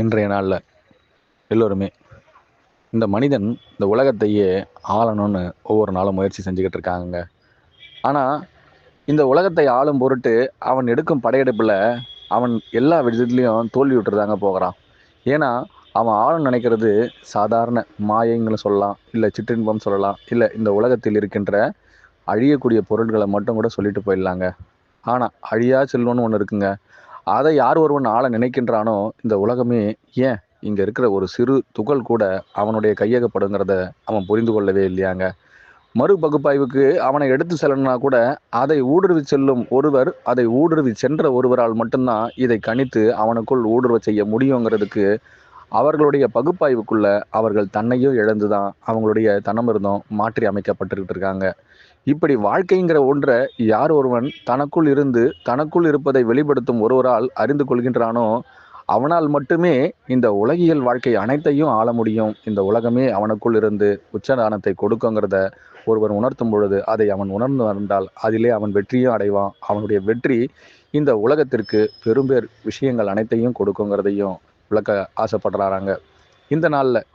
இன்றைய நாளில் எல்லோருமே இந்த மனிதன் இந்த உலகத்தையே ஆளணும்னு ஒவ்வொரு நாளும் முயற்சி செஞ்சுக்கிட்டு இருக்காங்க. ஆனால் இந்த உலகத்தை ஆளும் பொருட்டு அவன் எடுக்கும் படையெடுப்பில் அவன் எல்லா விதத்துலேயும் தோல்வி விட்டுருதாங்க போகிறான். ஏன்னா அவன் ஆளும் நினைக்கிறது சாதாரண மாயைங்களை சொல்லலாம், இல்லை சிற்றின்பம் சொல்லலாம், இல்லை இந்த உலகத்தில் இருக்கின்ற அழியக்கூடிய பொருட்களை மட்டும் கூட சொல்லிட்டு போயிடலாங்க. ஆனால் அழியா செல்வம்னு ஒன்று இருக்குங்க. அதை யார் ஒருவன் ஆள நினைக்கின்றானோ இந்த உலகமே ஏன் இங்கே இருக்கிற ஒரு சிறு துகள் கூட அவனுடைய கையகப்படுங்கிறத அவன் புரிந்து கொள்ளவே இல்லையாங்க. மறு பகுப்பாய்வுக்கு அவனை எடுத்து செல்லணும்னா கூட அதை ஊடுருவி செல்லும் ஒருவர், அதை ஊடுருவி சென்ற ஒருவரால் மட்டும்தான் இதை கணித்து அவனுக்குள் ஊடுருவ செய்ய முடியுங்கிறதுக்கு அவர்களுடைய பகுப்பாய்வுக்குள்ள அவர்கள் தன்னையும் இழந்துதான் அவங்களுடைய தனமிருந்தும் மாற்றி அமைக்கப்பட்டுக்கிட்டு இருக்காங்க. இப்படி வாழ்க்கைங்கிற ஒன்றை யார் ஒருவன் தனக்குள் இருந்து தனக்குள் இருப்பதை வெளிப்படுத்தும் ஒருவரால் அறிந்து கொள்கின்றானோ அவனால் மட்டுமே இந்த உலகியல் வாழ்க்கை அனைத்தையும் ஆள முடியும். இந்த உலகமே அவனுக்குள் இருந்து உச்சதானத்தை கொடுக்குங்கிறத ஒருவன் உணர்த்தும் பொழுது அதை அவன் உணர்ந்து வந்தால் அதிலே அவன் வெற்றியும் அடைவான். அவனுடைய வெற்றி இந்த உலகத்திற்கு பெரும்பேர் விஷயங்கள் அனைத்தையும் கொடுக்குங்கிறதையும் விளக்க ஆசைப்படுறாங்க. இந்த நாளில்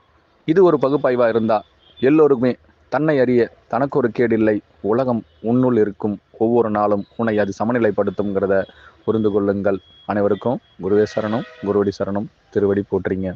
இது ஒரு பகுப்பாய்வாக இருந்தால் எல்லோருக்குமே தன்னை அறிய தனக்கு ஒரு கேடில்லை, உலகம் உன்னுள் இருக்கும் ஒவ்வொரு நாளும் உன்னை அது சமநிலைப்படுத்தும்ங்கிறத புரிந்து கொள்ளுங்கள். அனைவருக்கும் குருவே சரணம், குருவடி சரணம், திருவடி போற்றுங்க.